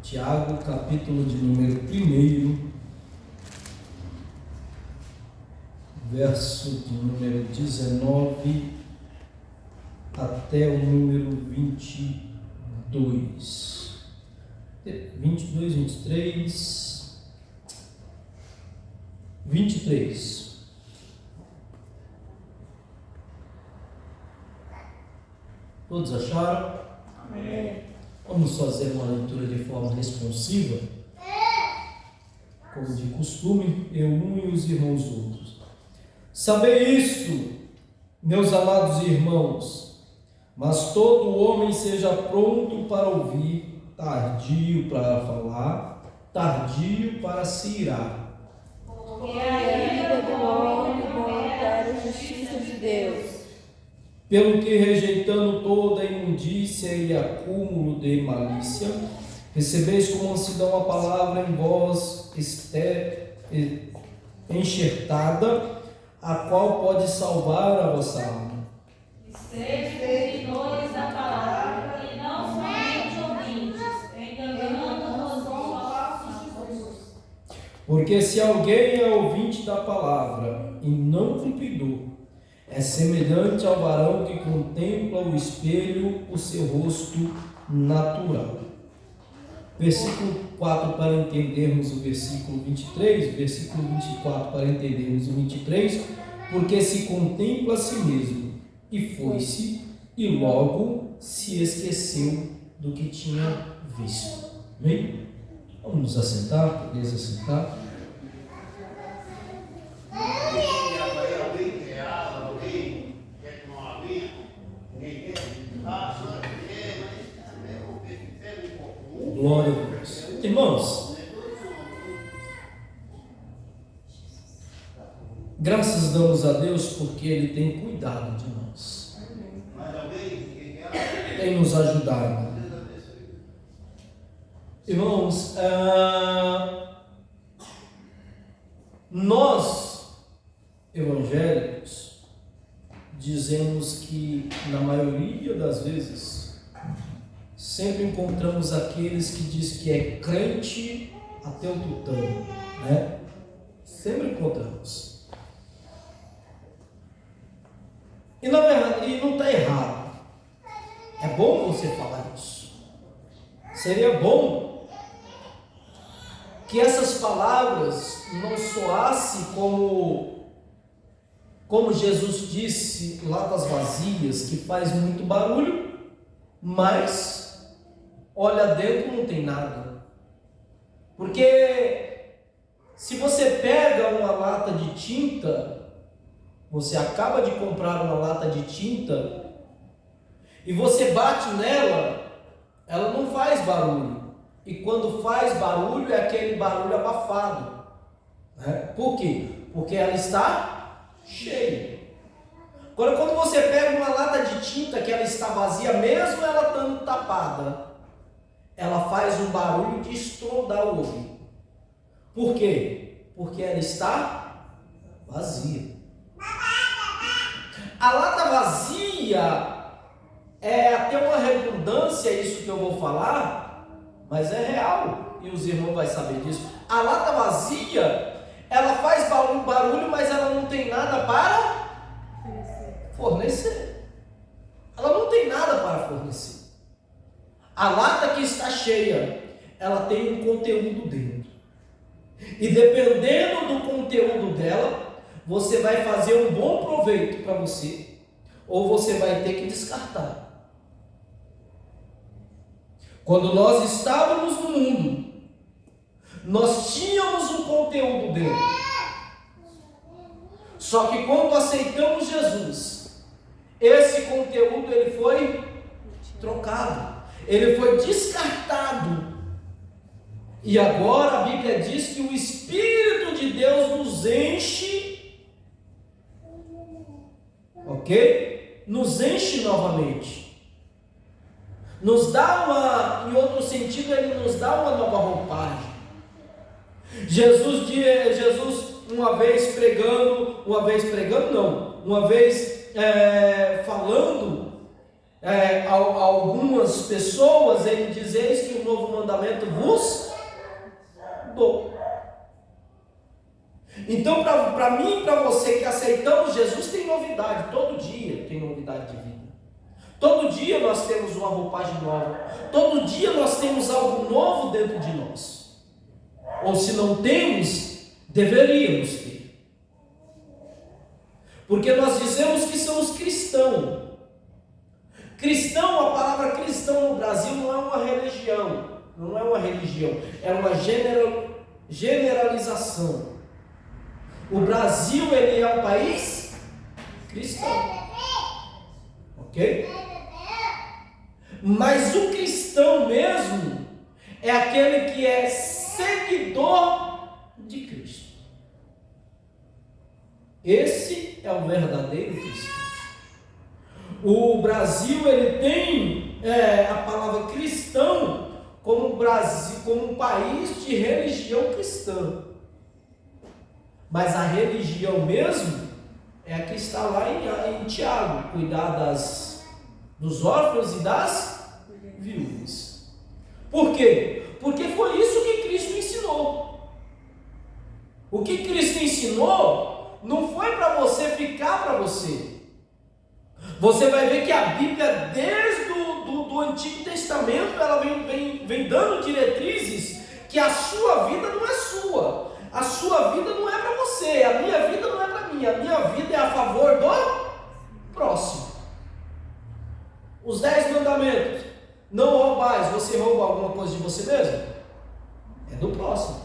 Tiago, capítulo de número 1, verso de número 19 até o número 22. 22, 23. Todos acharam? Amém. Vamos fazer uma leitura de forma responsiva, como de costume, eu um e os irmãos outros. Sabei isto, meus amados irmãos, mas todo homem seja pronto para ouvir, tardio para falar, tardio para se irar. Porque a ira do homem não altera a justiça de Deus. Pelo que, rejeitando toda a imundícia e acúmulo de malícia, recebeis com mansidão a palavra em vós enxertada, a qual pode salvar a vossa alma. Sede seguidores da palavra e não somente ouvintes, enganando os falsos Jesus. Porque se alguém é ouvinte da palavra e não cumpridor, é semelhante ao varão que contempla o espelho, o seu rosto natural. Versículo 4 para entendermos o versículo 23, versículo 24 para entendermos o 23, porque se contempla a si mesmo e foi-se, e logo se esqueceu do que tinha visto. Amém? Vamos nos assentar, beleza, assentar. Glória a Deus. Irmãos, graças damos a Deus porque Ele tem cuidado de nós, tem nos ajudado. Irmãos, nós evangélicos dizemos que na maioria das vezes sempre encontramos aqueles que diz que é crente até o tutano, né? Sempre encontramos. E na verdade, e não está errado. É bom você falar isso. Seria bom que essas palavras não soassem como Jesus disse, latas vazias, que faz muito barulho, mas olha dentro, não tem nada. Porque se você pega uma lata de tinta, você acaba de comprar uma lata de tinta e você bate nela, ela não faz barulho. E quando faz barulho, é aquele barulho abafado, né? Por quê? Porque ela está cheia. Agora, quando você pega uma lata de tinta que ela está vazia, mesmo ela estando tapada, ela faz um barulho de estrondar o ouvido. Por quê? Porque ela está vazia. A lata vazia é até uma redundância isso que eu vou falar, mas é real e os irmãos vão saber disso. A lata vazia, ela faz barulho, mas ela não tem nada para fornecer. Ela não tem nada para fornecer. A lata que está cheia, ela tem um conteúdo dentro. E dependendo do conteúdo dela, você vai fazer um bom proveito para você, ou você vai ter que descartar. Quando nós estávamos no mundo, nós tínhamos um conteúdo dentro. Só que quando aceitamos Jesus, esse conteúdo ele foi trocado. Ele foi descartado. E agora a Bíblia diz que o Espírito de Deus nos enche, ok? Nos enche novamente. Nos dá em outro sentido, ele nos dá uma nova roupagem. Jesus uma vez falando algumas pessoas, ele diz: eis que um novo mandamento vos dou. Então, para mim e para você que aceitamos Jesus, tem novidade, todo dia tem novidade de vida. Todo dia nós temos uma roupagem nova, todo dia nós temos algo novo dentro de nós. Ou se não temos, deveríamos ter. Porque nós dizemos que somos cristãos. Cristão, a palavra cristão no Brasil não é uma religião, é uma generalização. O Brasil, ele é um país cristão, ok? Mas o cristão mesmo é aquele que é seguidor de Cristo. Esse é o verdadeiro cristão. O Brasil, ele tem a palavra cristão como um país de religião cristã. Mas a religião mesmo é a que está lá em Tiago, cuidar dos órfãos e das viúvas. Por quê? Porque foi isso que Cristo ensinou. O que Cristo ensinou não foi para você ficar para você. Você vai ver que a Bíblia, desde o Antigo Testamento, ela vem dando diretrizes que a sua vida não é sua. A sua vida não é para você, a minha vida não é para mim, a minha vida é a favor do próximo. Os 10 mandamentos: não roubais. Você rouba alguma coisa de você mesmo? É do próximo.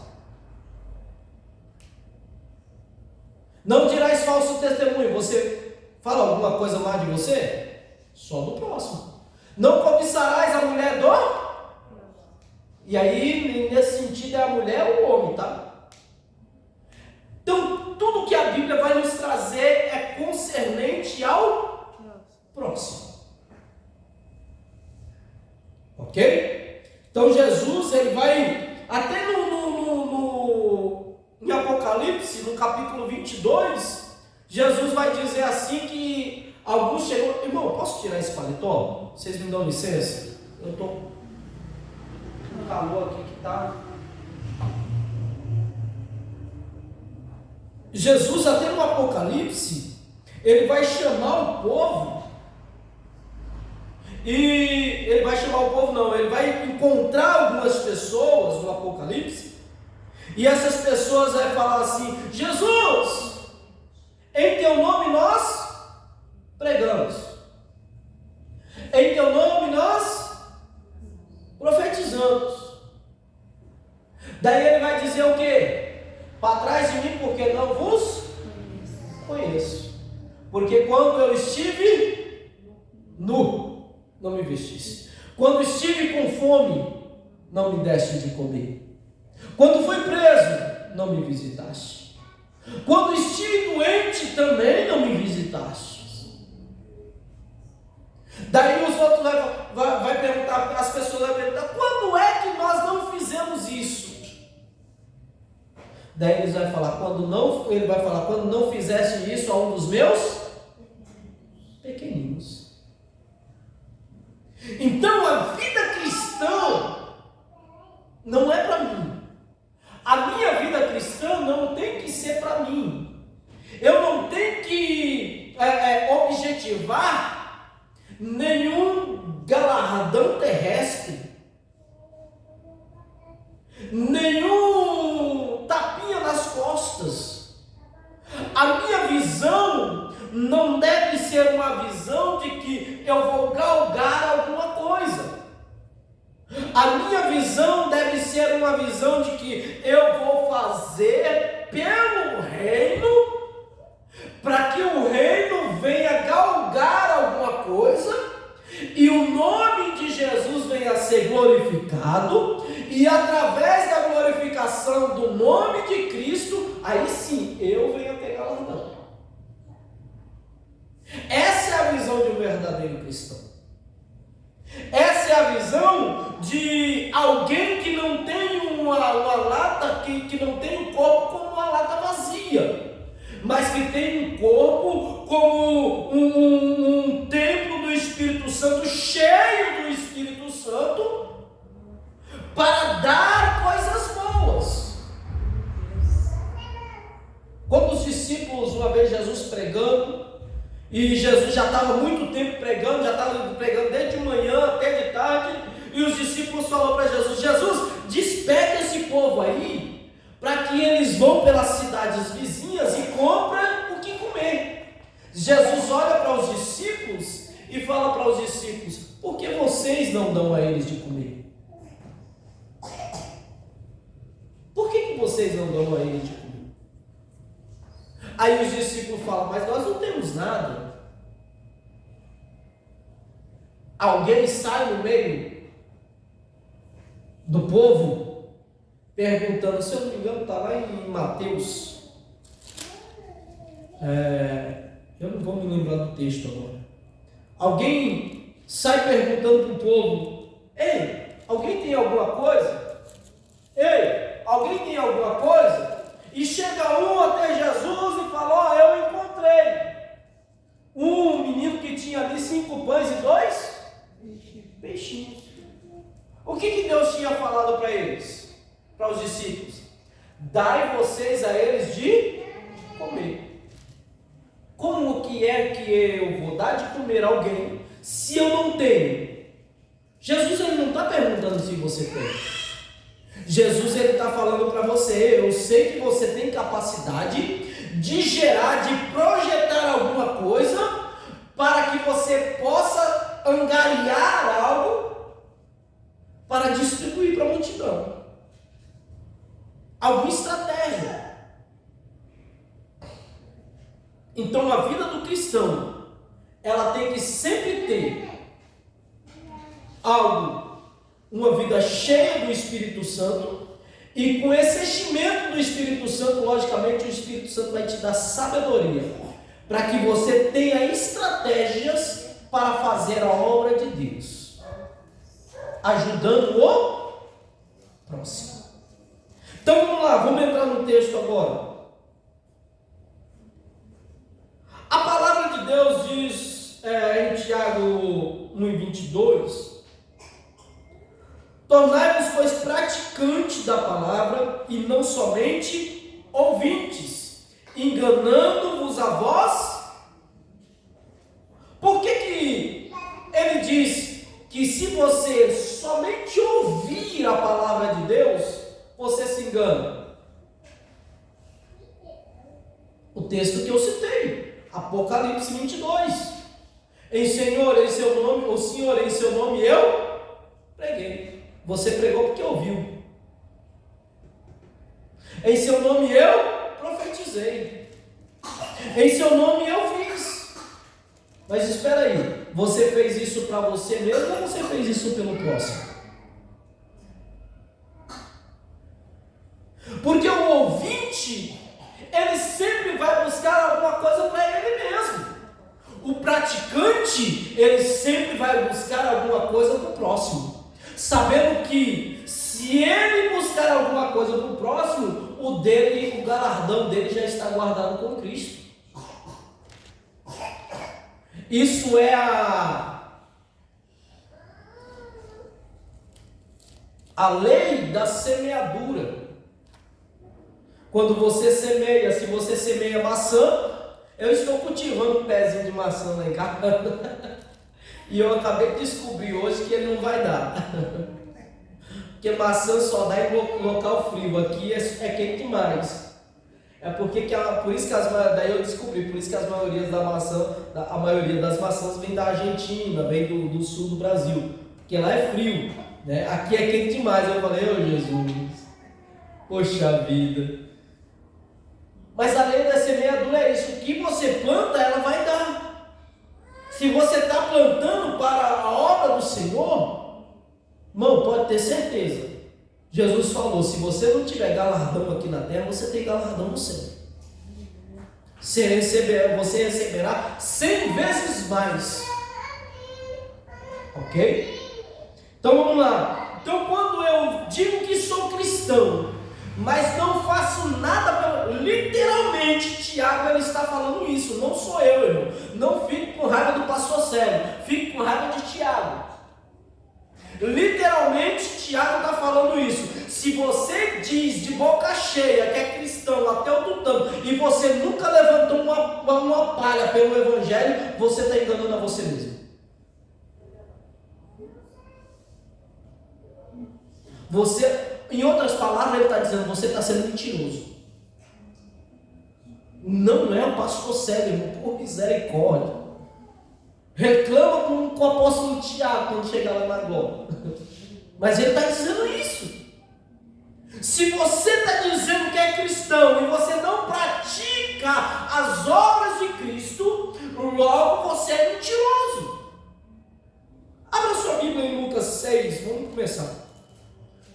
Não dirás falso testemunho. Você fala alguma coisa má de você? Só do próximo. Não cobiçarás a mulher do... E aí, nesse sentido, é a mulher ou o homem, tá? Então, tudo que a Bíblia vai nos trazer é concernente ao próximo. Ok? Então, Jesus, ele vai, até em Apocalipse, no capítulo 22, Jesus vai dizer assim que alguns chegou... Irmão, posso tirar esse paletó? Vocês me dão licença? Eu estou com calor aqui que está... Jesus, até no Apocalipse, ele vai chamar o povo, e ele vai chamar o povo não, ele vai encontrar algumas pessoas no Apocalipse, e essas pessoas vão falar assim: Jesus, em teu nome nós pregamos, em teu nome nós profetizamos. Daí ele vai dizer o quê? Para trás de mim, porque não vos conheço. Porque quando eu estive nu, não me vestiste. Quando estive com fome, não me deste de comer. Quando fui preso, não me visitaste. Quando estive doente, também não me visitaste. Daí os outros vai perguntar, as pessoas vão perguntar: quando é que nós não fizemos isso? Daí ele vai falar: quando não fizeste isso a um dos meus pequeninos. Então a vida cristã não é para mim. A minha vida cristã não tem que ser para mim. Eu não tenho que objetivar nenhum galardão terrestre, nenhum tapinha nas costas. A minha visão não deve ser uma visão de que eu vou galgar alguma coisa. A minha visão deve ser uma visão de que eu vou fazer pelo reino, para que o reino venha galgar alguma coisa e o nome de Jesus venha a ser glorificado, e através da glorificação do nome de Cristo, aí sim eu venho a ter galardão. Essa é a visão de um verdadeiro cristão. Essa é a visão de alguém que não tem uma lata, que não tem um corpo como uma lata vazia, mas que tem um corpo como um templo do Espírito Santo, cheio do Espírito pregando, e Jesus já estava muito tempo pregando, já estava pregando desde de manhã até de tarde, e os discípulos falaram para Jesus: Jesus, despede esse povo aí, para que eles vão pelas cidades vizinhas e comprem o que comer. Jesus olha para os discípulos e fala para os discípulos: por que vocês não dão a eles de comer? Por que vocês não dão a eles de comer? Aí os discípulos falam: mas nós não temos nada. Alguém sai no meio do povo perguntando, se eu não me engano está lá em Mateus, eu não vou me lembrar do texto agora. Alguém sai perguntando para o povo: ei, alguém tem alguma coisa? Ei, alguém tem alguma coisa? E chega um até Jesus e fala: ó, eu encontrei um menino que tinha ali 5 pães e 2 peixinhos. O que Deus tinha falado para eles, para os discípulos? Dai vocês a eles de comer. Como que é que eu vou dar de comer a alguém se eu não tenho? Jesus ele não está perguntando se você tem. Jesus ele está falando para você: eu sei que você tem capacidade de gerar, de projetar alguma coisa para que você possa angariar algo para distribuir para a multidão. Alguma estratégia. Então a vida do cristão, ela tem que sempre ter algo, uma vida cheia do Espírito Santo, e com esse enchimento do Espírito Santo, logicamente o Espírito Santo vai te dar sabedoria, para que você tenha estratégias para fazer a obra de Deus, ajudando o próximo. Então vamos lá, vamos entrar no texto agora. A palavra de Deus diz em Tiago 1:22: tornai-vos, pois, praticantes da palavra e não somente ouvintes, enganando-vos a vós. Por que ele diz que se você somente ouvir a palavra de Deus, você se engana? O texto que eu citei, Apocalipse 22. Em Senhor, em seu nome, o Senhor, em seu nome eu preguei. Você pregou porque ouviu. Em seu nome eu profetizei. Em seu nome eu fiz. Mas espera aí, você fez isso para você mesmo ou você fez isso pelo próximo? Porque o ouvinte, ele sempre vai buscar alguma coisa para ele mesmo. O praticante, ele sempre vai buscar alguma coisa para o próximo, sabendo que se ele buscar alguma coisa para o próximo, o galardão dele já está guardado com Cristo. Isso é a lei da semeadura. Quando você semeia, se você semeia maçã, eu estou cultivando um pezinho de maçã lá em casa. E eu acabei de descobrir hoje que ele não vai dar. Porque maçã só dá em local frio. Aqui é quente demais. É porque por isso que daí eu descobri, por isso que a maioria das maçãs vem da Argentina, vem do sul do Brasil. Porque lá é frio, né? Aqui é quente demais. Eu falei: ô Jesus, poxa vida. Mas a lei da semeadura é isso: o que você planta, ela vai dar. Se você está plantando para a obra do Senhor, irmão, pode ter certeza. Jesus falou: se você não tiver galardão aqui na terra, você tem galardão no céu. Você receberá 100 vezes mais. Ok? Então vamos lá. Então, quando eu digo que sou cristão, mas não faço nada literalmente, Tiago ele está falando isso, não sou eu, irmão. Não fique com raiva do pastor Célio, fique com raiva de Tiago. Literalmente, Tiago está falando isso. Se você diz de boca cheia que é cristão até o tutano e você nunca levantou uma palha pelo evangelho, você está enganando a você mesmo. Você, em outras palavras, ele está dizendo, você está sendo mentiroso. Não é o pastor sério, irmão, por misericórdia. Reclama com o apóstolo Tiago quando chegar lá na glória. Mas ele está dizendo isso. Se você está dizendo que é cristão e você não pratica as obras de Cristo, logo você é mentiroso. Abra sua Bíblia em Lucas 6, vamos começar.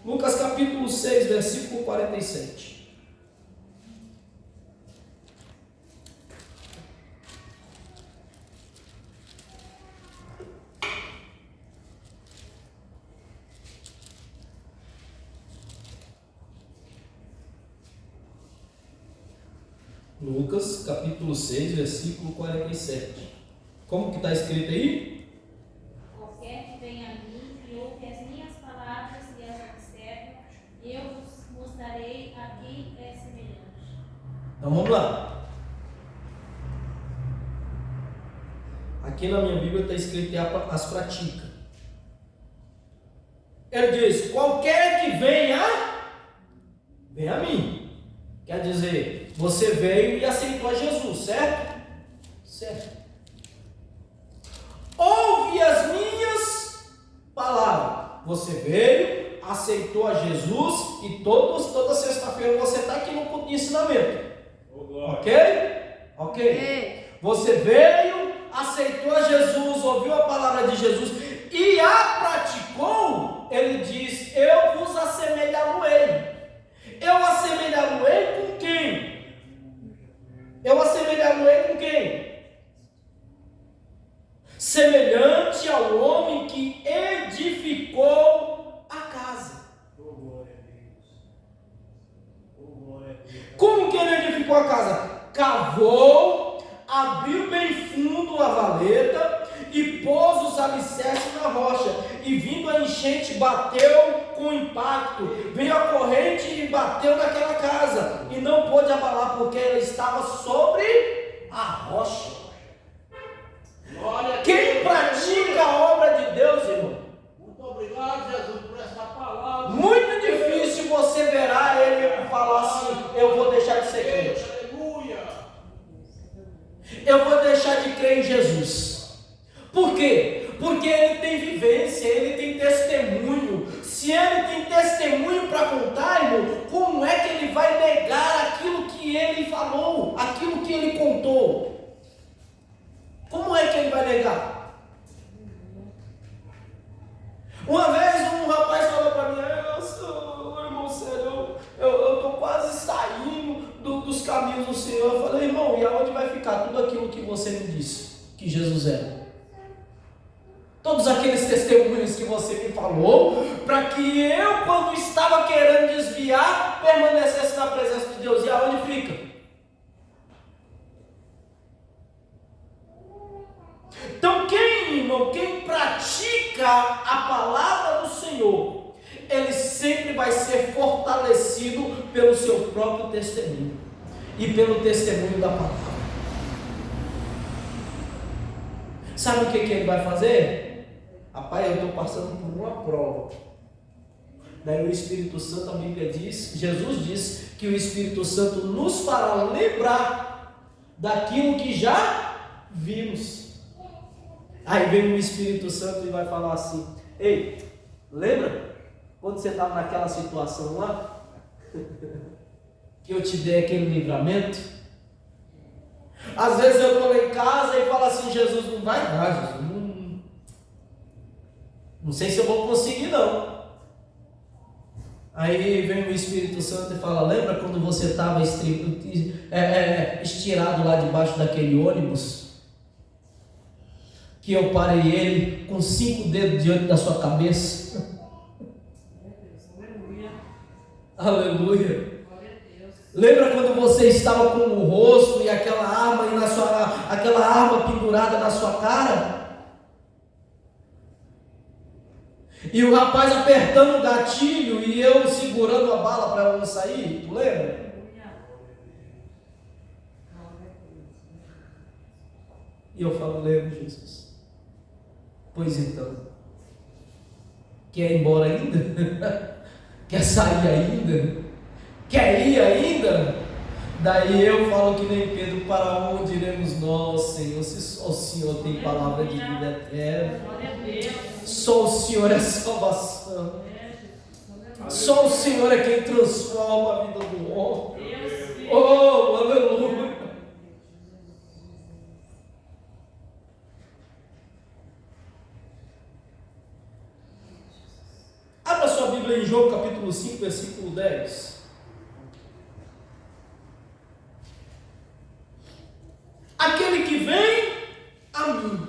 Lucas capítulo 6, versículo 47. Lucas capítulo 6, versículo 47. Como que está escrito aí? Qualquer que venha a mim e ouve as minhas palavras e as observe, eu vos mostrarei a quem é semelhante. Então vamos lá. Aqui na minha Bíblia está escrito e as pratica. Ele diz, qualquer que venha a mim. Quer dizer, você veio e aceitou a Jesus, certo? Certo. Ouve as minhas palavras. Você veio, aceitou a Jesus e toda sexta-feira você está aqui no culto de ensinamento. Ok? Ok. Você veio, aceitou a Jesus, ouviu a palavra de Jesus e a praticou. Ele diz, eu vos assemelhá-lo-ei. Eu assemelhá-lo-ei com quem? Eu assemelhá-lo-ei com quem? Semelhante ao homem que edificou a casa. Como que ele edificou a casa? Cavou, abriu bem fundo a valeta e pôs os alicerces na rocha. E vindo a enchente, bateu com impacto. Veio a corrente e bateu naquela casa. E não pôde abalar, porque ela estava sobre a rocha. Quem pratica a obra de Deus, irmão? Muito obrigado, Jesus, por essa palavra. Muito difícil você verá ele falar assim, eu vou deixar de ser crente. Aleluia. Eu vou deixar de crer em Jesus. Por quê? Porque ele tem vivência, ele tem testemunho. Se ele tem testemunho para contar, irmão, como é que ele vai negar aquilo que ele falou, aquilo que ele contou? Como é que ele vai negar? Uma vez um rapaz falou para mim, irmão, sério, eu estou quase saindo dos caminhos do Senhor. Eu falei, irmão, e aonde vai ficar tudo aquilo que você me disse que Jesus era? Todos aqueles testemunhos que você me falou, para que eu, quando estava querendo desviar, permanecesse na presença de Deus. E aonde fica? Então quem pratica a palavra do Senhor, ele sempre vai ser fortalecido pelo seu próprio testemunho e pelo testemunho da palavra. Sabe o que ele vai fazer? Rapaz, eu estou passando por uma prova. Daí o Espírito Santo, a Bíblia diz, Jesus diz que o Espírito Santo nos fará lembrar daquilo que já vimos. Aí vem o Espírito Santo e vai falar assim, ei, lembra quando você estava naquela situação lá? Que eu te dei aquele livramento? Às vezes eu estou lá em casa e falo assim, Jesus, não vai dar, Jesus, não sei se eu vou conseguir não. Aí vem o Espírito Santo e fala, lembra quando você estava estirado lá debaixo daquele ônibus? Que eu parei ele com 5 dedos diante da sua cabeça? Aleluia. Lembra quando você estava com o rosto e aquela arma aquela arma pendurada na sua cara? E o rapaz apertando o gatilho e eu segurando a bala para ela não sair, tu lembra? E eu falo, lembro, Jesus. Pois então, quer ir embora ainda? Quer sair ainda? Quer ir ainda? Daí eu falo que nem Pedro, para onde iremos nós, Senhor? Se só o Senhor tem palavra de vida eterna, só o Senhor é salvação, só o Senhor é quem transforma a vida do homem. Oh, aleluia! Abra sua Bíblia em João capítulo 5, versículo 10. Aquele que vem a mim.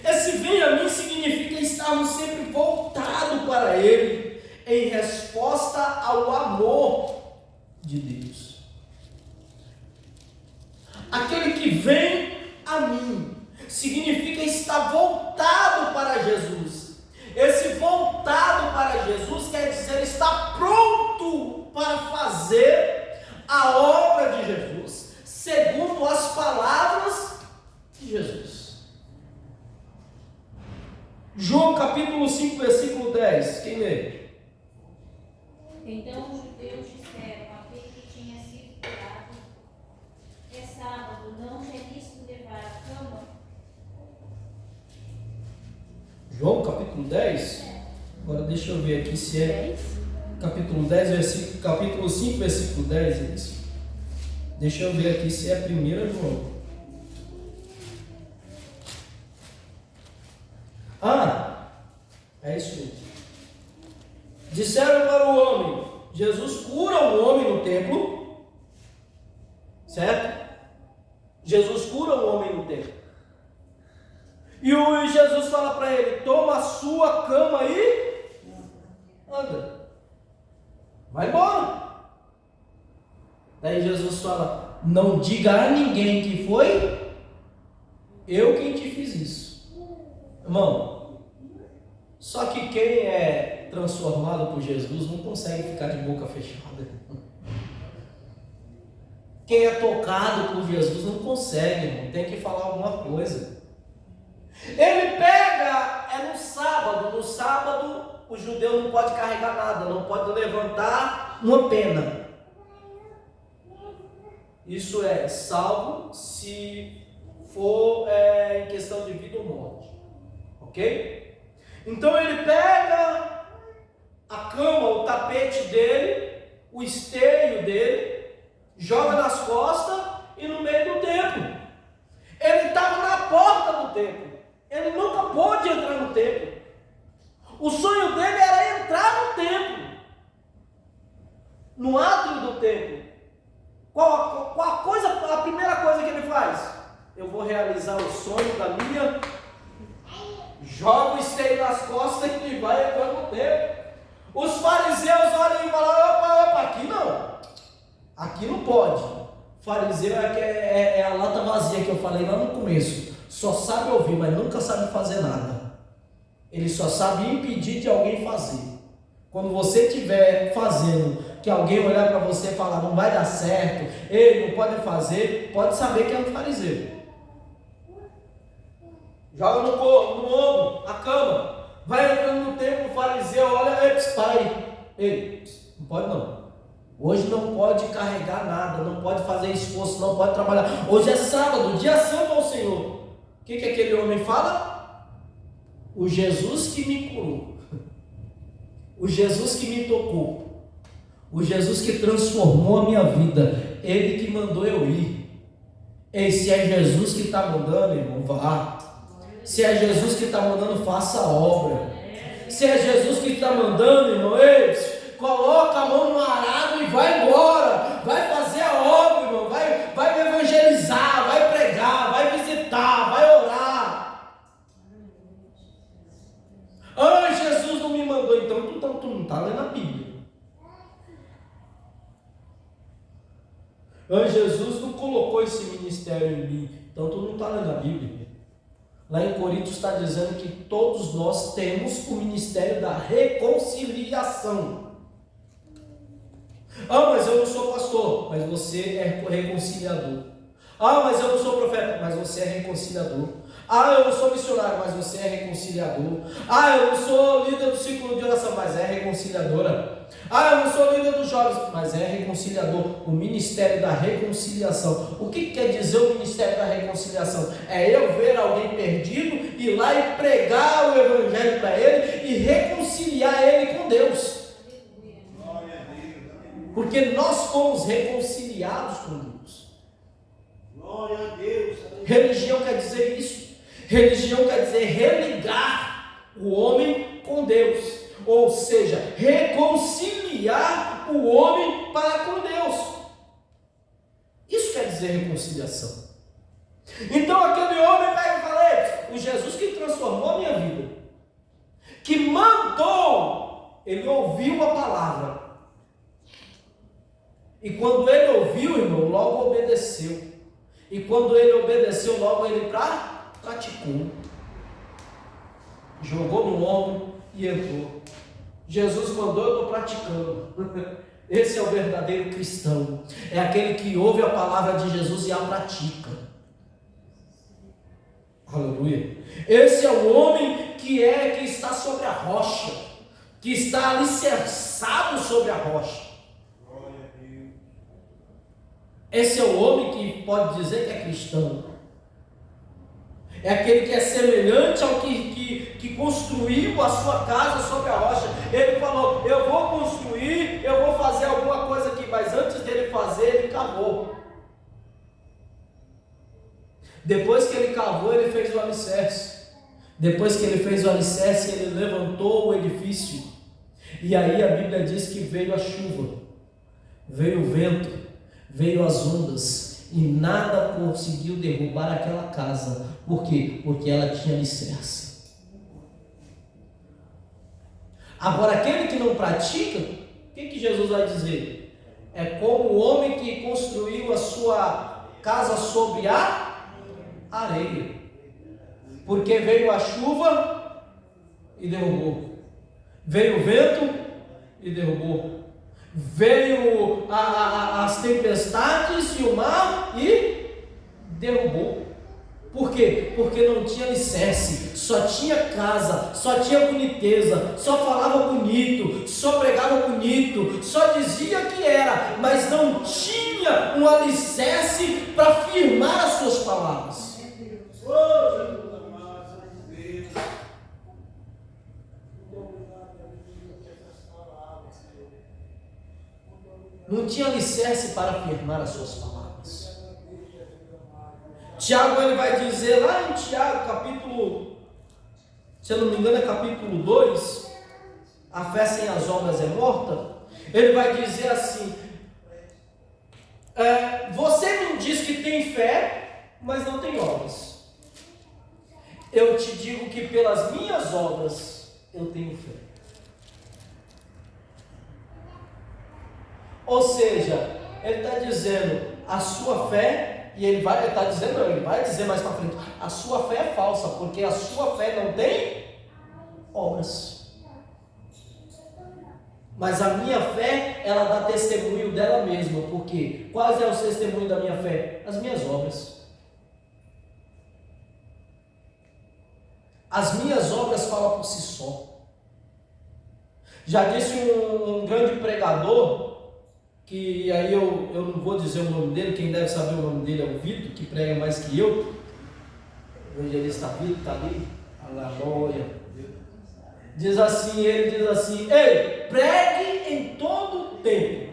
Esse vem a mim significa estarmos sempre voltados para Ele, em resposta ao amor de Deus. Aquele que vem a mim significa estar voltado para Jesus. Esse voltado para Jesus quer dizer estar pronto para fazer a obra de Jesus, segundo as palavras de Jesus. João capítulo 5, versículo 10. Quem lê? Então os judeus disseram àquele que tinha sido curado: é sábado, não é lícito levar a cama? João capítulo 10? Agora deixa eu ver aqui se é capítulo 10, capítulo 5, versículo 10 é isso. Deixa eu ver aqui se é a primeira, João. É isso mesmo. Disseram para o homem, Jesus cura um homem no templo, certo? Jesus cura um homem no templo. E o Jesus fala para ele, toma a sua cama e anda. Vai embora. Daí Jesus fala, não diga a ninguém que foi eu quem te fiz isso. Irmão, só que quem é transformado por Jesus não consegue ficar de boca fechada. Quem é tocado por Jesus não consegue, irmão. Tem que falar alguma coisa. Ele pega, no sábado o judeu não pode carregar nada, não pode levantar uma pena. Isso é salvo se for em questão de vida ou morte, ok? Então ele pega a cama, o tapete dele, o esteio dele, joga nas costas e no meio do templo. Ele estava na porta do templo. Ele nunca pôde entrar no templo. O sonho dele era entrar no templo, no átrio do templo. Qual a primeira coisa que ele faz? Eu vou realizar o sonho da minha. Joga o esteio nas costas e vai entrar no templo. Os fariseus olham e falam: opa, aqui não. Aqui não pode. Fariseu é a lata vazia que eu falei lá no começo. Só sabe ouvir, mas nunca sabe fazer nada. Ele só sabe impedir de alguém fazer. Quando você estiver fazendo, que alguém olhar para você e falar, não vai dar certo, ele não pode fazer, pode saber que é um fariseu. Joga no corpo, no ombro, a cama. Vai entrando no templo, o fariseu olha, para aí. Não pode não. Hoje não pode carregar nada, não pode fazer esforço, não pode trabalhar. Hoje é sábado, dia santo ao Senhor. O que aquele homem fala? O Jesus que me curou, o Jesus que me tocou, o Jesus que transformou a minha vida, Ele que mandou eu ir. E se é Jesus que está mandando, irmão, vá. Se é Jesus que está mandando, faça a obra. Se é Jesus que está mandando, irmão, coloca a mão no arado e vai embora. Vai fazer a obra, irmão. Vai evangelizar, vai pregar, vai visitar, vai orar. Jesus não me mandou, então tu não está lendo a Bíblia. Jesus não colocou esse ministério em mim, então tu não está lendo a Bíblia. Lá em Coríntios está dizendo que todos nós temos o ministério da reconciliação. Ah, mas eu não sou pastor, mas você é reconciliador. Ah, mas eu não sou profeta, mas você é reconciliador. Ah, eu não sou missionário, mas você é reconciliador. Ah, eu não sou líder do círculo de oração, mas é reconciliadora. Ah, eu não sou líder dos jovens, mas é reconciliador. O ministério da reconciliação. O que quer dizer o ministério da reconciliação? É eu ver alguém perdido, ir lá e pregar o evangelho para ele e reconciliar ele com Deus. Porque nós fomos reconciliados com Deus. Glória a Deus. Religião quer dizer isso. Religião quer dizer religar o homem com Deus. Ou seja, reconciliar o homem para com Deus. Isso quer dizer reconciliação. Então aquele homem pega e fala: o Jesus que transformou a minha vida, que mandou, ele ouviu a palavra. E quando ele ouviu, irmão, logo obedeceu. E quando ele obedeceu, logo ele praticou. Jogou no ombro e entrou. Jesus mandou, eu estou praticando. Esse é o verdadeiro cristão. É aquele que ouve a palavra de Jesus e a pratica. Aleluia. Esse é o homem que está sobre a rocha, que está alicerçado sobre a rocha. Esse é o homem que pode dizer que é cristão. É aquele que é semelhante ao que construiu a sua casa sobre a rocha. Ele falou: eu vou construir, eu vou fazer alguma coisa aqui, mas antes dele fazer, ele cavou. Depois que ele cavou, ele fez o alicerce. Depois que ele fez o alicerce, ele levantou o edifício. E aí a Bíblia diz que veio a chuva, veio o vento, veio as ondas, e nada conseguiu derrubar aquela casa. Por quê? Porque ela tinha alicerce. Agora, aquele que não pratica, o que Jesus vai dizer? É como o homem que construiu a sua casa sobre a areia. Porque veio a chuva e derrubou. Veio o vento e derrubou. Veio as tempestades e o mar e derrubou. Por quê? Porque não tinha alicerce, só tinha casa, só tinha boniteza, só falava bonito, só pregava bonito, só dizia que era, mas não tinha um alicerce para firmar as suas palavras. Não tinha alicerce para afirmar as suas palavras. Tiago, ele vai dizer lá em Tiago, capítulo, se eu não me engano é capítulo 2, a fé sem as obras é morta. Ele vai dizer assim: você me diz que tem fé, mas não tem obras. Eu te digo que pelas minhas obras eu tenho fé. Ou seja, ele está dizendo a sua fé, e ele vai estar dizendo, não, ele vai dizer mais para frente, a sua fé é falsa, porque a sua fé não tem obras. Mas a minha fé, ela dá testemunho dela mesma. Por quê? Quais é o testemunho da minha fé? As minhas obras. As minhas obras falam por si só. Já disse um grande pregador, que aí eu não vou dizer o nome dele, quem deve saber o nome dele é o Vitor, que prega mais que eu. O evangelista Vitor está ali, aleluia. Ele diz assim: ei, pregue em todo o tempo.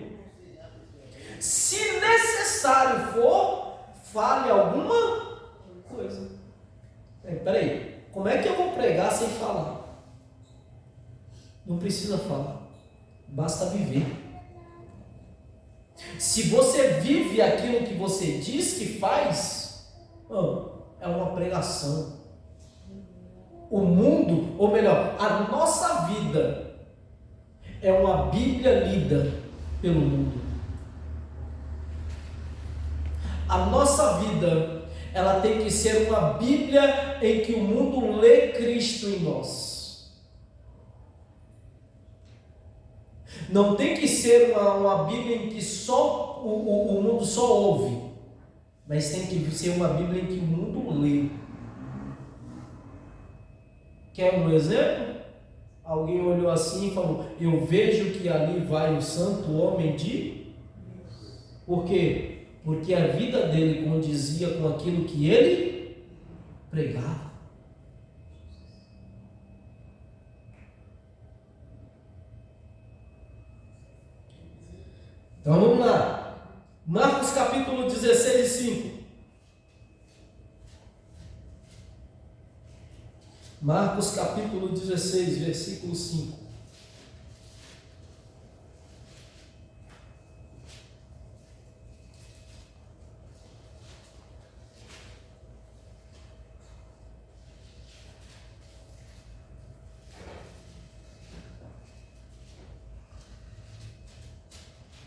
Se necessário for, fale alguma coisa. Peraí, como é que eu vou pregar sem falar? Não precisa falar, basta viver. Se você vive aquilo que você diz que faz, é uma pregação. O mundo, ou melhor, a nossa vida é uma Bíblia lida pelo mundo. A nossa vida, ela tem que ser uma Bíblia em que o mundo lê Cristo em nós. Não tem que ser uma Bíblia em que só o mundo só ouve, mas tem que ser uma Bíblia em que o mundo lê. Quer um exemplo? Alguém olhou assim e falou: eu vejo que ali vai o santo homem de... Por quê? Porque a vida dele condizia com aquilo que ele pregava. Então vamos lá. Marcos capítulo 16, 5. Marcos capítulo 16, versículo 5.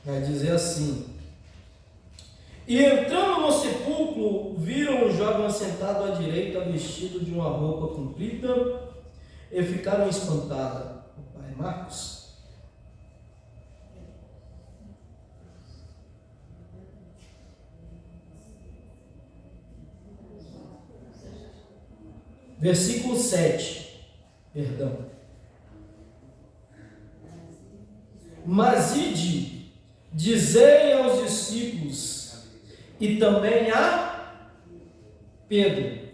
Vai dizer assim: e entrando no sepulcro, viram um jovem assentado à direita, vestido de uma roupa comprida, e ficaram espantados. O pai Marcos. Versículo 7. Perdão. Mas ide, dizei aos discípulos e também a Pedro.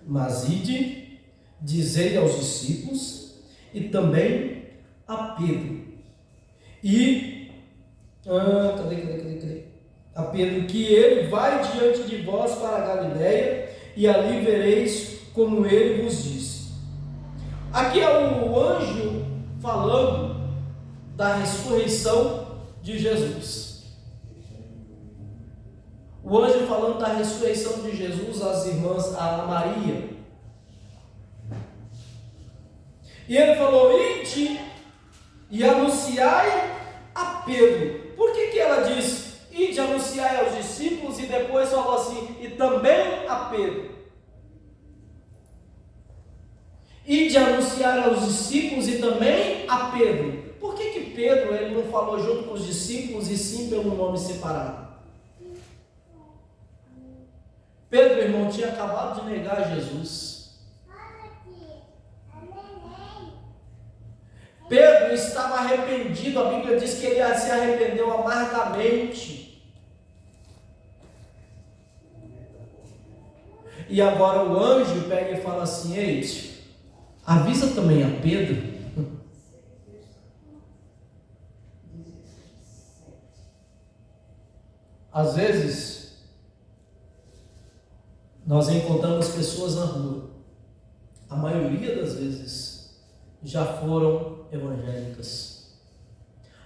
Mas ide, dizei aos discípulos e também a Pedro. E cadê? A Pedro, que ele vai diante de vós para a Galiléia, e ali vereis como ele vos disse. Aqui é o anjo falando da ressurreição de Jesus. O anjo falando da ressurreição de Jesus às irmãs, a Maria. E ele falou: ide e anunciai a Pedro. Por que ela disse ide anunciai aos discípulos e depois falou assim, e também a Pedro? Ide anunciar aos discípulos e também a Pedro. Por que Pedro ele não falou junto com os discípulos e sim pelo nome separado? Pedro, irmão, tinha acabado de negar Jesus. Pedro estava arrependido, a Bíblia diz que ele se arrependeu amargamente. E agora o anjo pega e fala assim: ei, avisa também a Pedro. Às vezes, nós encontramos pessoas na rua, a maioria das vezes já foram evangélicas,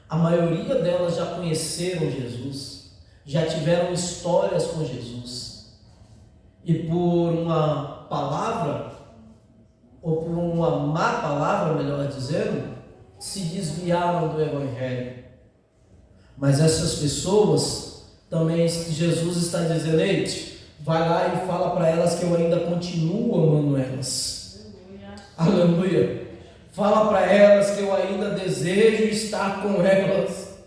a maioria delas já conheceram Jesus, já tiveram histórias com Jesus, e por uma palavra, ou por uma má palavra, melhor dizendo, se desviaram do Evangelho. Mas essas pessoas também, Jesus está dizendo: ei, vai lá e fala para elas que eu ainda continuo amando elas. Aleluia. Fala para elas que eu ainda desejo estar com elas.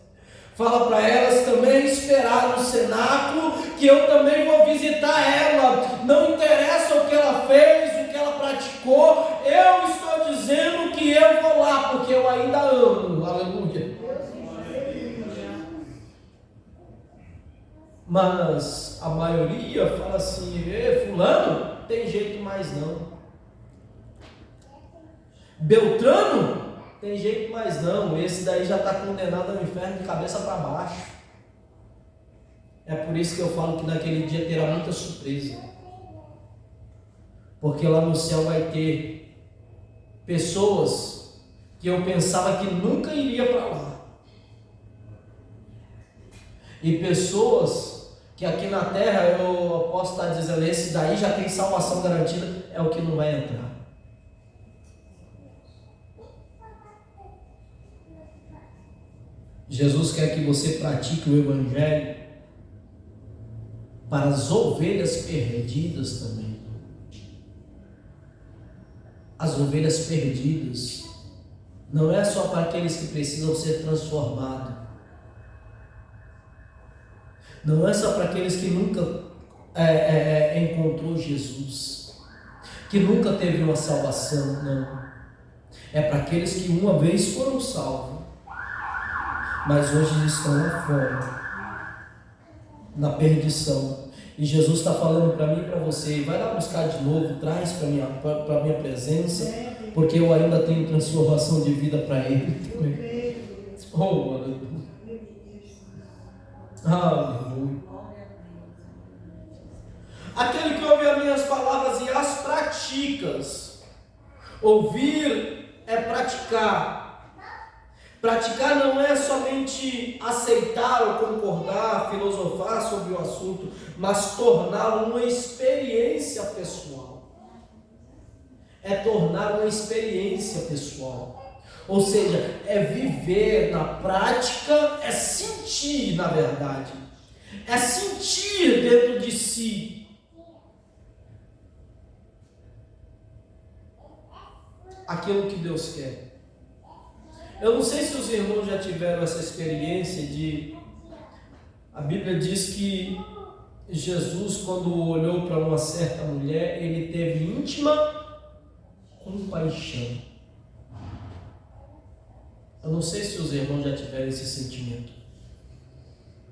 Fala para elas também esperar no cenáculo, que eu também vou visitar ela. Não interessa o que ela fez, o que ela praticou, eu estou dizendo que eu vou lá, porque eu ainda amo. Aleluia. Mas a maioria fala assim: fulano, tem jeito mais não. Beltrano, tem jeito mais não. Esse daí já está condenado ao inferno de cabeça para baixo. É por isso que eu falo que naquele dia terá muita surpresa. Porque lá no céu vai ter pessoas que eu pensava que nunca iria para lá. E pessoas que aqui na terra eu posso estar dizendo: esse daí já tem salvação garantida, é o que não vai entrar. Jesus quer que você pratique o Evangelho, para as ovelhas perdidas também. As ovelhas perdidas não é só para aqueles que precisam ser transformados. Não é só para aqueles que nunca encontrou Jesus, que nunca teve uma salvação, não. É para aqueles que uma vez foram salvos, mas hoje estão lá fora, na perdição. E Jesus está falando para mim e para você: vai lá buscar de novo, traz para a minha presença, porque eu ainda tenho transformação de vida para Ele. Oh, aleluia. Aleluia. Aquele que ouve as minhas palavras e as praticas. Ouvir é praticar. Praticar não é somente aceitar ou concordar, filosofar sobre o assunto, mas torná-lo uma experiência pessoal. É tornar uma experiência pessoal. Ou seja, é viver na prática, é sentir, na verdade. É sentir dentro de si. Aquilo que Deus quer. Eu não sei se os irmãos já tiveram essa experiência de... A Bíblia diz que Jesus, quando olhou para uma certa mulher, ele teve íntima compaixão. Eu não sei se os irmãos já tiveram esse sentimento.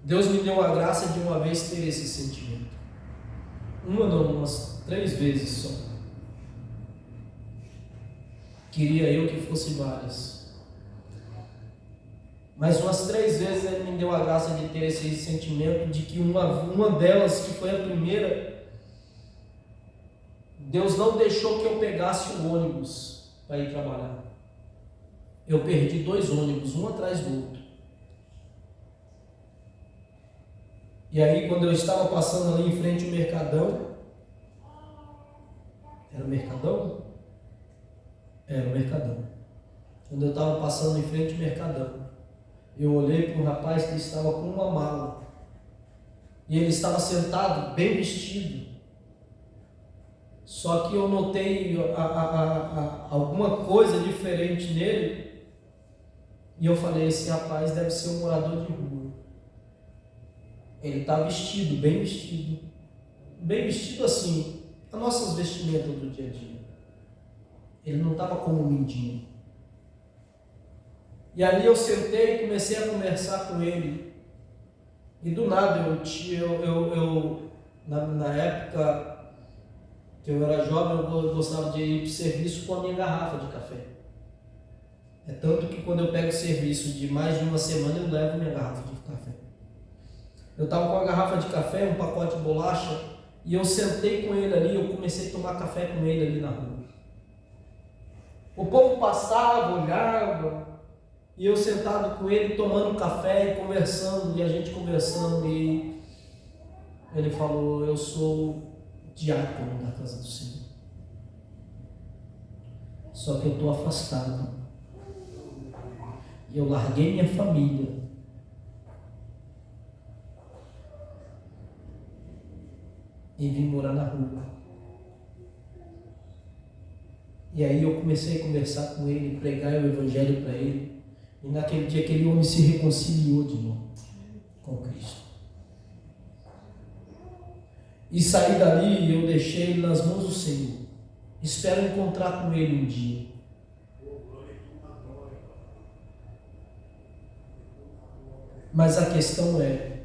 Deus me deu a graça de uma vez ter esse sentimento. Uma não, umas 3 vezes só. Queria eu que fosse várias. Mas umas 3 vezes Ele me deu a graça de ter esse sentimento de que uma delas, que foi a primeira, Deus não deixou que eu pegasse o ônibus para ir trabalhar. Eu perdi 2 ônibus, um atrás do outro. E aí, quando eu estava passando ali em frente ao Mercadão, era o Mercadão? Era o Mercadão. Quando eu estava passando em frente ao Mercadão, eu olhei para um rapaz que estava com uma mala. E ele estava sentado, bem vestido. Só que eu notei alguma coisa diferente nele. E eu falei: esse rapaz deve ser um morador de rua. Ele está vestido, bem vestido. Bem vestido assim, as nossas vestimentas do dia a dia. Ele não estava como um mendigo. E ali eu sentei e comecei a conversar com ele. E do nada, na época que eu era jovem, eu gostava de ir para o serviço com a minha garrafa de café. É tanto que quando eu pego serviço de mais de uma semana, eu levo minha garrafa de café. Eu estava com a garrafa de café, um pacote de bolacha, e eu sentei com ele ali, eu comecei a tomar café com ele ali na rua. O povo passava, olhava, e eu sentado com ele, tomando café e conversando, e a gente conversando, e ele falou: eu sou diácono da casa do Senhor. Só que eu estou afastado. E eu larguei minha família. E vim morar na rua. E aí eu comecei a conversar com ele, pregar o evangelho para ele. E naquele dia aquele homem se reconciliou de novo com Cristo. E saí dali e eu deixei ele nas mãos do Senhor. Espero encontrar com ele um dia. Mas a questão é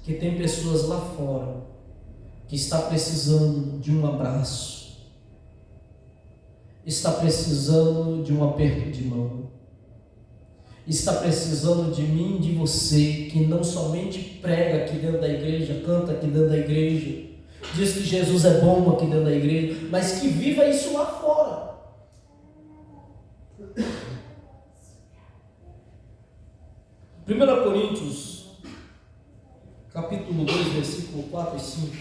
que tem pessoas lá fora que está precisando de um abraço, está precisando de um aperto de mão, está precisando de mim e de você, que não somente prega aqui dentro da igreja, canta aqui dentro da igreja, diz que Jesus é bom aqui dentro da igreja, mas que viva isso lá fora. 1 Coríntios, capítulo 2, versículo 4 e 5.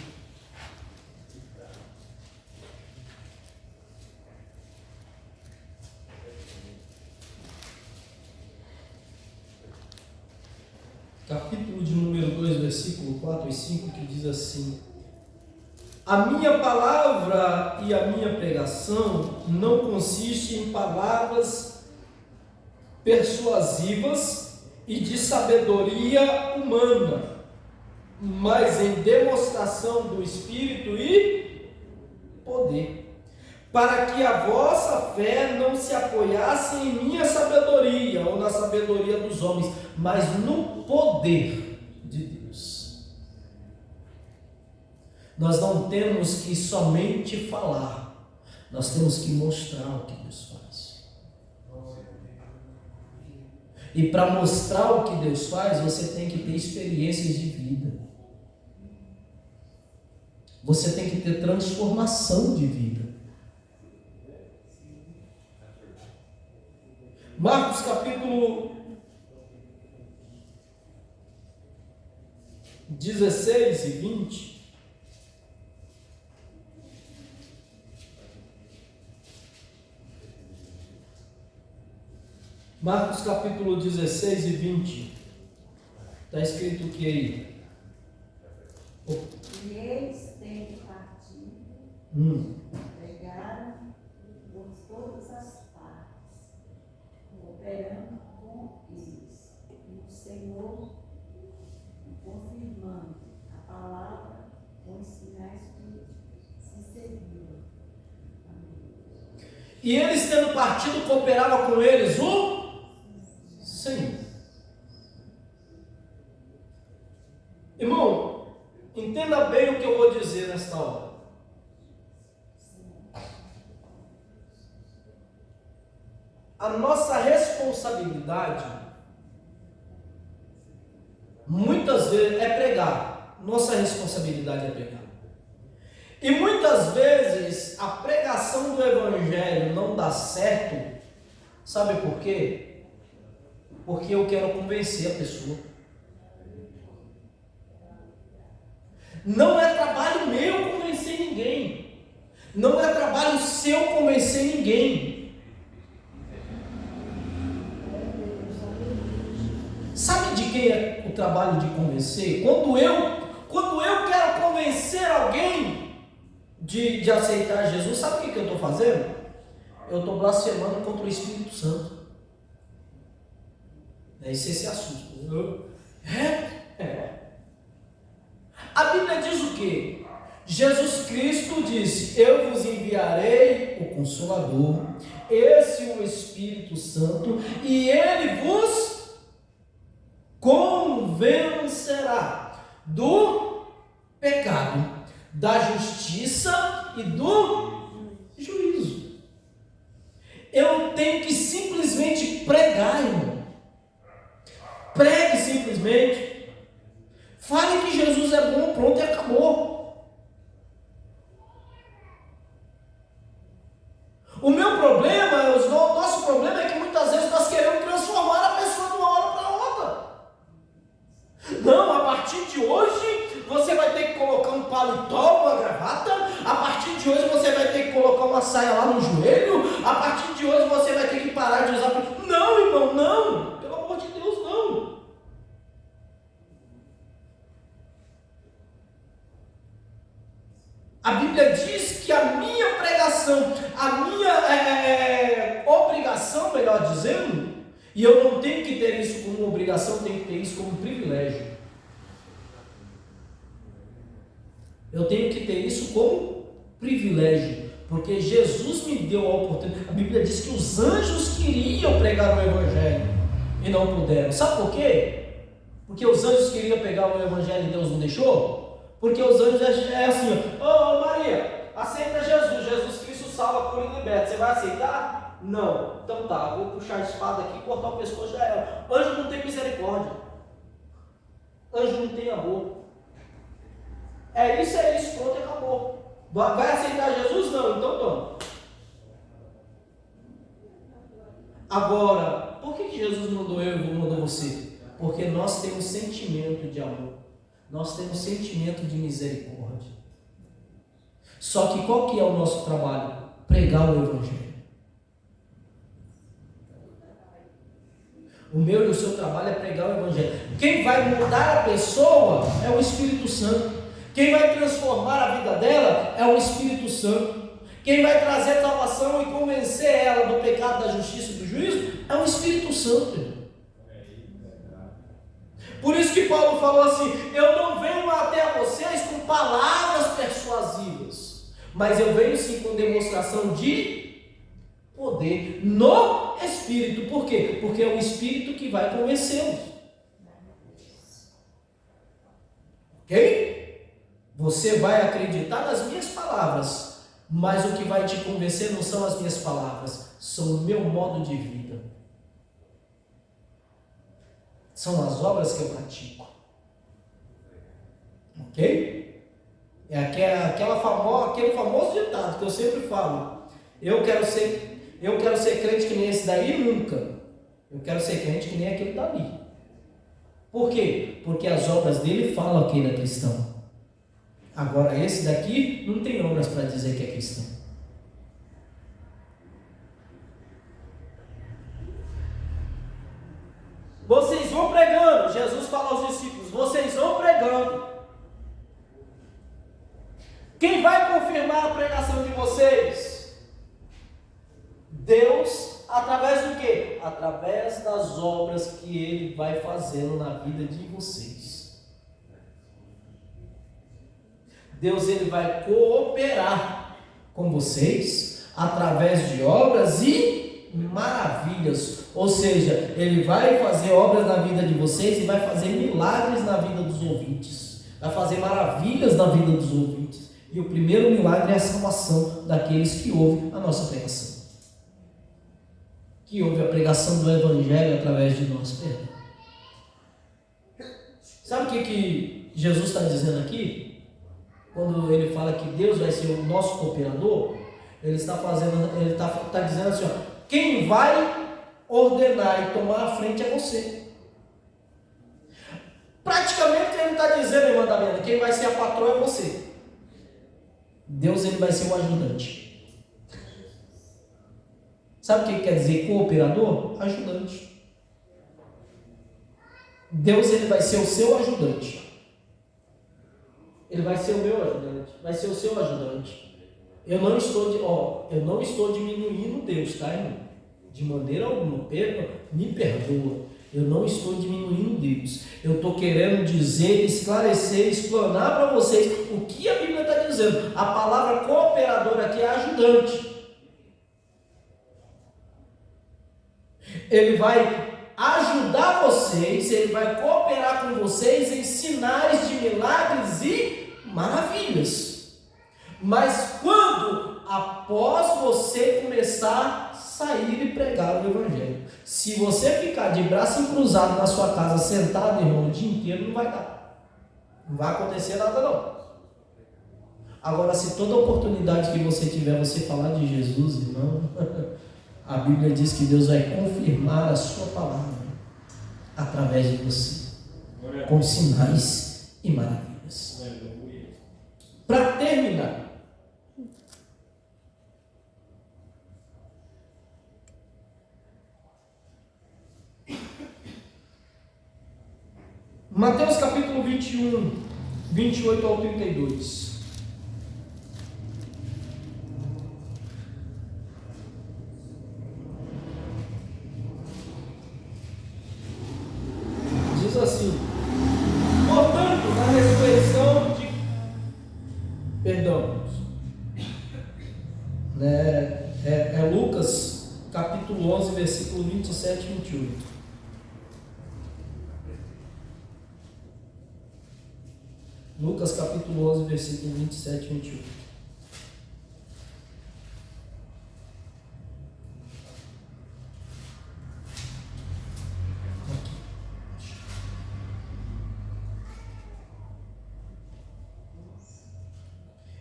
Capítulo de número 2, versículo 4 e 5, que diz assim: a minha palavra e a minha pregação não consiste em palavras persuasivas e de sabedoria humana, mas em demonstração do Espírito e poder, para que a vossa fé não se apoiasse em minha sabedoria ou na sabedoria dos homens, mas no poder de Deus. Nós não temos que somente falar, nós temos que mostrar o que Deus faz. E para mostrar o que Deus faz, você tem que ter experiências de vida. Você tem que ter transformação de vida. Marcos capítulo 16 e 20. Marcos capítulo 16 e 20. Está escrito o que aí? E eles, tendo partido, pregaram por todas as partes, cooperando com eles, e o Senhor confirmando a palavra com os sinais que se seguiam. E eles, tendo partido, cooperava com eles o Senhor. Irmão, entenda bem o que eu vou dizer nesta hora. A nossa responsabilidade, muitas vezes, é pregar. Nossa responsabilidade é pregar. E muitas vezes a pregação do Evangelho não dá certo. Sabe por quê? Porque eu quero convencer a pessoa. Não é trabalho meu convencer ninguém. Não é trabalho seu convencer ninguém. Sabe de quem é o trabalho de convencer? Quando eu quero convencer alguém de aceitar Jesus, sabe o que eu estou fazendo? Eu estou blasfemando contra o Espírito Santo. Aí você se assusta. A Bíblia diz o quê? Jesus Cristo disse: eu vos enviarei o Consolador, esse o Espírito Santo, e ele vos convencerá do pecado, da justiça e do juízo. Eu tenho que simplesmente pregar, irmão. Pregue simplesmente. Fale que Jesus é bom, pronto, e acabou. O meu problema, o nosso problema é que muitas vezes nós queremos transformar a pessoa de uma hora para outra. Não, a partir de hoje você vai ter que colocar um paletó, uma gravata. A partir de hoje você vai ter que colocar uma saia lá no joelho. A partir de hoje você vai ter que parar de usar. Não, irmão, não. Pelo amor de Deus, não. A Bíblia diz que a minha pregação, a minha obrigação, melhor dizendo, e eu não tenho que ter isso como obrigação, tenho que ter isso como privilégio. Eu tenho que ter isso como privilégio, porque Jesus me deu a oportunidade. A Bíblia diz que os anjos queriam pregar o Evangelho e não puderam. Sabe por quê? Porque os anjos queriam pegar o Evangelho e Deus não deixou? Porque os anjos é assim: ô Maria, aceita Jesus, Jesus Cristo salva, cura e liberta. Você vai aceitar? Não. Então tá, vou puxar a espada aqui e cortar o pescoço, já era. Anjo não tem misericórdia. Anjo não tem amor. É isso, pronto, acabou. Vai aceitar Jesus? Não, então toma. Agora, por que Jesus mandou eu e mandou você? Porque nós temos sentimento de amor. Nós temos sentimento de misericórdia. Só que qual que é o nosso trabalho? Pregar o Evangelho. O meu e o seu trabalho é pregar o Evangelho. Quem vai mudar a pessoa é o Espírito Santo. Quem vai transformar a vida dela é o Espírito Santo. Quem vai trazer salvação e convencer ela do pecado, da justiça e do juízo é o Espírito Santo. Por isso que Paulo falou assim: eu não venho até vocês com palavras persuasivas, mas eu venho sim com demonstração de poder no Espírito. Por quê? Porque é o Espírito que vai convencê-los. Ok? Você vai acreditar nas minhas palavras, mas o que vai te convencer não são as minhas palavras, são o meu modo de vida. São as obras que eu pratico. Ok? É aquele famoso ditado que eu sempre falo: eu quero ser crente que nem esse daí nunca. Eu quero ser crente que nem aquele dali. Por quê? Porque as obras dele falam que ele é cristão. Agora esse daqui não tem obras para dizer que é cristão. Vocês vão pregando. Jesus fala aos discípulos: vocês vão pregando. Quem vai confirmar a pregação de vocês? Deus, através do quê? Através das obras que Ele vai fazendo na vida de vocês. Deus, Ele vai cooperar com vocês através de obras e maravilhas. Ou seja, Ele vai fazer obras na vida de vocês e vai fazer milagres na vida dos ouvintes. Vai fazer maravilhas na vida dos ouvintes. E o primeiro milagre é a salvação daqueles que ouvem a nossa pregação. Que ouve a pregação do Evangelho através de nós. Perdão. Sabe o que Jesus está dizendo aqui? Quando ele fala que Deus vai ser o nosso cooperador, ele está dizendo assim: ó, quem vai ordenar e tomar a frente é você. Praticamente ele está dizendo, irmã Damiana, quem vai ser a patroa é você. Deus, ele vai ser o ajudante. Sabe o que quer dizer cooperador? Ajudante. Deus, ele vai ser o seu ajudante. Ele vai ser o meu ajudante, vai ser o seu ajudante. Eu não estou diminuindo Deus, tá, irmão? De maneira alguma. Me perdoa. Eu não estou diminuindo Deus. Eu estou querendo dizer, esclarecer, explanar para vocês o que a Bíblia está dizendo. A palavra cooperador aqui é ajudante. Ele vai ajudar vocês, ele vai cooperar com vocês em sinais de milagres e maravilhas. Mas quando? Após você começar a sair e pregar o Evangelho. Se você ficar de braço cruzado na sua casa, sentado, irmão, o dia inteiro, não vai dar. Não vai acontecer nada não. Agora, se toda oportunidade que você tiver, você falar de Jesus, irmão, a Bíblia diz que Deus vai confirmar a sua palavra através de você, com sinais e maravilhas. Para terminar, Mateus capítulo 21, 28 ao 32. Diz assim: portanto, na ressurreição de... É Lucas capítulo 11, versículo 27 e 28. Lucas capítulo 11, versículo 27 e 28.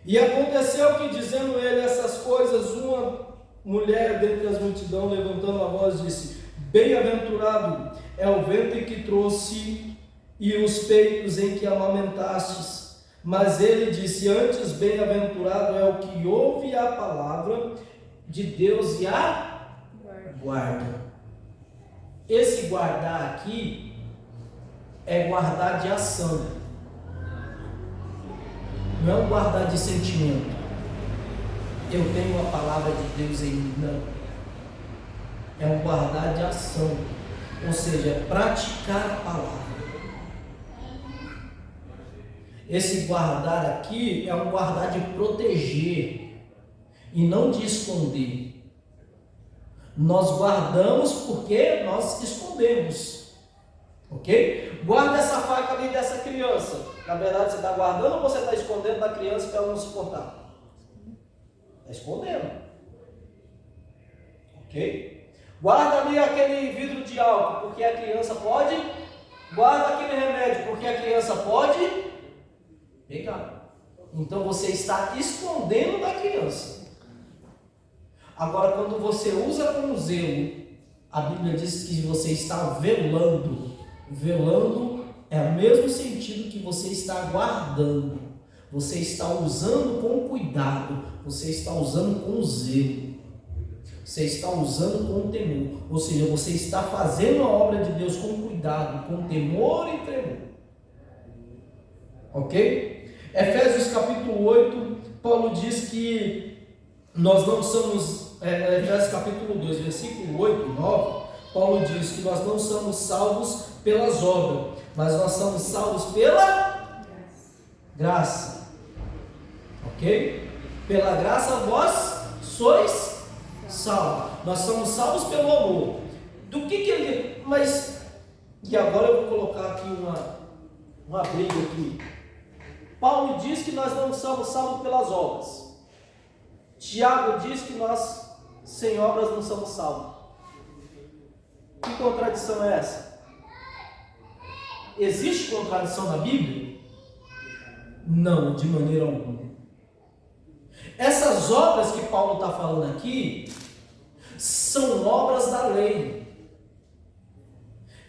E aconteceu que, dizendo ele essas coisas, uma mulher dentre as multidão, levantando a voz, disse: bem-aventurado é o ventre que trouxe e os peitos em que amamentastes. Mas ele disse: antes, bem-aventurado é o que ouve a palavra de Deus e a guarda. esse guardar aqui é guardar de ação, não é um guardar de sentimento. Eu tenho a palavra de Deus em mim, não. É um guardar de ação, ou seja, é praticar a palavra. Esse guardar aqui é um guardar de proteger e não de esconder. Nós guardamos porque nós escondemos, ok? Guarda essa faca ali dessa criança. Na verdade, você está guardando ou você está escondendo da criança para ela não se cortar? Está escondendo, ok? Guarda ali aquele vidro de álcool porque a criança pode. Guarda aquele remédio porque a criança pode pegar. Então você está escondendo da criança. Agora, quando você usa com zelo, a Bíblia diz que você está velando. Velando é o mesmo sentido que você está guardando. Você está usando com cuidado. Você está usando com zelo. Você está usando com temor. Ou seja, você está fazendo a obra de Deus com cuidado, com temor e tremor. Ok? Efésios capítulo 8, Paulo diz que nós não somos, Efésios capítulo 2, versículo 8 e 9, Paulo diz que nós não somos salvos pelas obras, mas nós somos salvos pela graça. Ok? Pela graça vós sois salvos. Nós somos salvos pelo amor. Do que ele... Mas... E agora eu vou colocar aqui uma briga aqui. Paulo diz que nós não somos salvos pelas obras. Tiago diz que nós, sem obras, não somos salvos. Que contradição é essa? Existe contradição na Bíblia? Não, de maneira alguma. Essas obras que Paulo está falando aqui são obras da lei.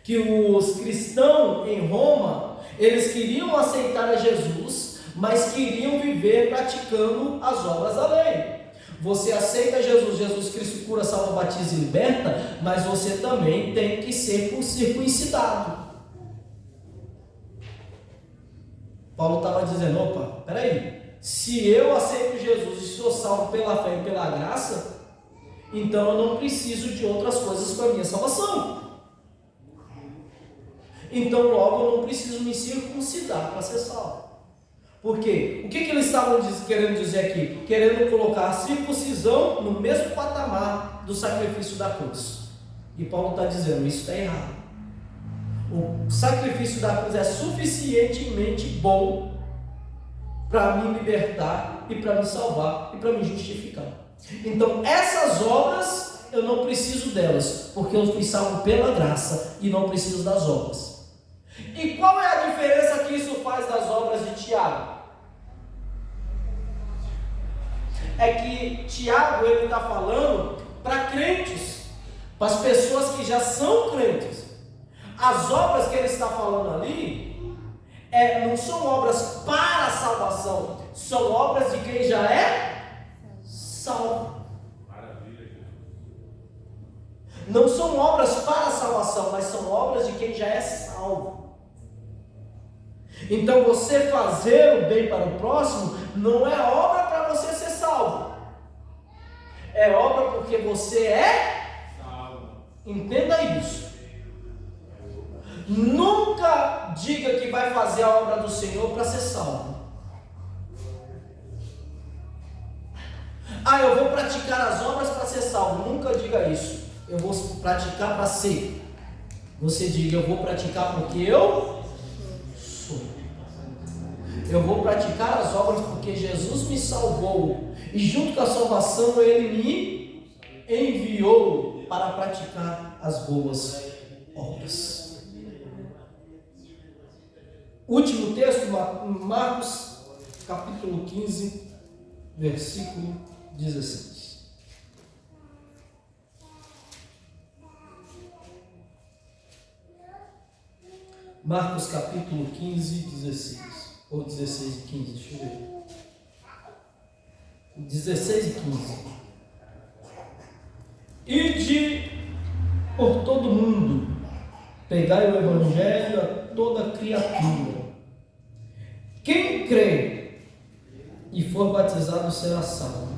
Que os cristãos em Roma, eles queriam aceitar a Jesus, mas queriam viver praticando as obras da lei. Você aceita Jesus, Jesus Cristo cura, salva, batiza e liberta, mas você também tem que ser circuncidado. Paulo estava dizendo, opa, peraí, se eu aceito Jesus e sou salvo pela fé e pela graça, então eu não preciso de outras coisas para a minha salvação. Então logo eu não preciso me circuncidar para ser salvo. Por quê? O que eles estavam querendo dizer aqui? Querendo colocar a circuncisão no mesmo patamar do sacrifício da cruz. E Paulo está dizendo, isso está errado. O sacrifício da cruz é suficientemente bom para me libertar e para me salvar e para me justificar. Então essas obras eu não preciso delas, porque eu fui salvo pela graça e não preciso das obras. E qual é a diferença que isso faz das obras de Tiago? É que Tiago ele está falando para crentes, para as pessoas que já são crentes. As obras que ele está falando ali não são obras para a salvação, são obras de quem já é salvo. Não são obras para a salvação, mas são obras de quem já é salvo. Então você fazer o bem para o próximo não é obra para você ser salvo, é obra porque você é salvo. Entenda isso. Nunca diga que vai fazer a obra do Senhor para ser salvo. Eu vou praticar as obras para ser salvo. Nunca diga isso. Eu vou praticar para ser. Você diga, eu vou praticar porque eu sou. Eu vou praticar as obras porque Jesus me salvou. E junto com a salvação Ele me enviou para praticar as boas obras. Último texto, Marcos capítulo 15, versículo 16. Marcos capítulo 15, 16. Ou 16 e 15, deixa eu ver. 16 e 15. Ide por todo mundo pregai o evangelho a toda criatura. Quem crê e for batizado será salvo.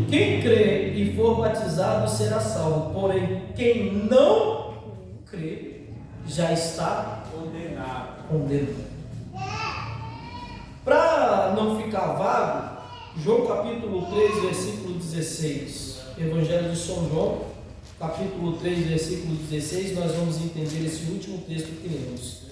Quem crê e for batizado será salvo, porém quem não crê já está condenado. Para não ficar vago, João capítulo 3, versículo 16, Evangelho de São João, capítulo 3, versículo 16, nós vamos entender esse último texto que lemos.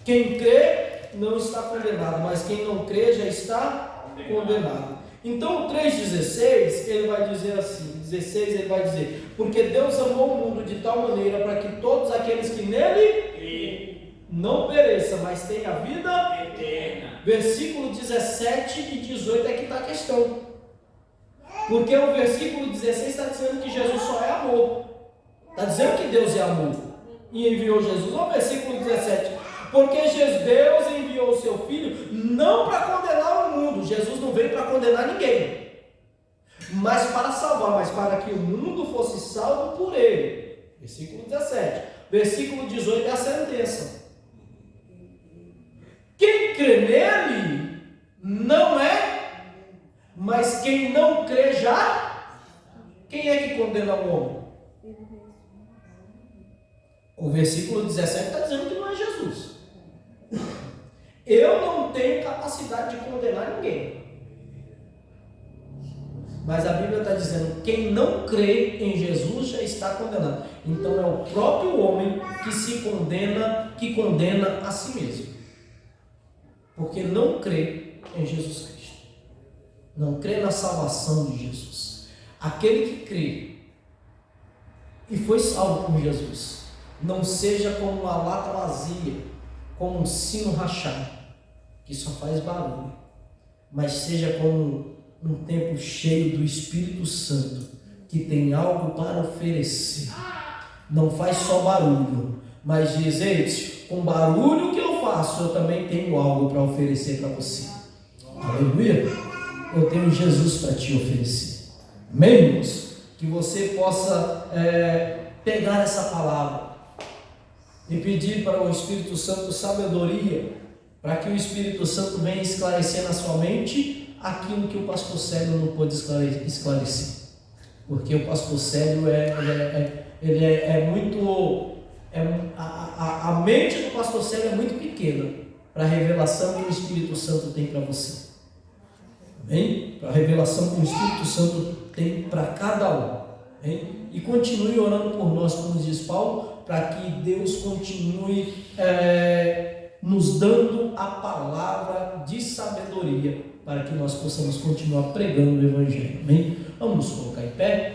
Quem crê não está condenado, mas quem não crê já está condenado. Então o 3,16, ele vai dizer assim, 16 ele vai dizer, porque Deus amou o mundo de tal maneira para que todos aqueles que nele não pereçam, mas tenham a vida eterna. Versículo 17 e 18 é que está a questão. Porque o versículo 16 está dizendo que Jesus só é amor. Está dizendo que Deus é amor e enviou Jesus. Olha o versículo 17. Porque Deus enviou o seu Filho não para condenar o mundo. Jesus não veio para condenar ninguém, mas para salvar, mas para que o mundo fosse salvo por ele. Versículo 17. Versículo 18 é a sentença. Quem crê nele não é, mas quem não crê já. Quem é que condena o homem? O versículo 17 está dizendo que não é Jesus. Eu não tenho capacidade de condenar ninguém, mas a Bíblia está dizendo que quem não crê em Jesus já está condenado. Então é o próprio homem que se condena, que condena a si mesmo, porque não crê em Jesus Cristo, não crê na salvação de Jesus. Aquele que crê e foi salvo por Jesus, não seja como uma lata vazia, como um sino rachado, que só faz barulho, mas seja como um templo cheio do Espírito Santo, que tem algo para oferecer. Não faz só barulho, mas diz: ei, com o barulho que eu faço, eu também tenho algo para oferecer para você. Aleluia! Eu tenho Jesus para te oferecer. Amém, irmãos? Que você possa pegar essa palavra e pedir para o Espírito Santo sabedoria, para que o Espírito Santo venha esclarecer na sua mente aquilo que o pastor Célio não pôde esclarecer, porque o pastor Célio a mente do pastor Célio é muito pequena para a revelação que o Espírito Santo tem para você. Amém? Para a revelação que o Espírito Santo tem para cada um. Amém? E continue orando por nós, como diz Paulo, para que Deus continue nos dando a palavra de sabedoria, para que nós possamos continuar pregando o Evangelho. Amém? Vamos nos colocar em pé.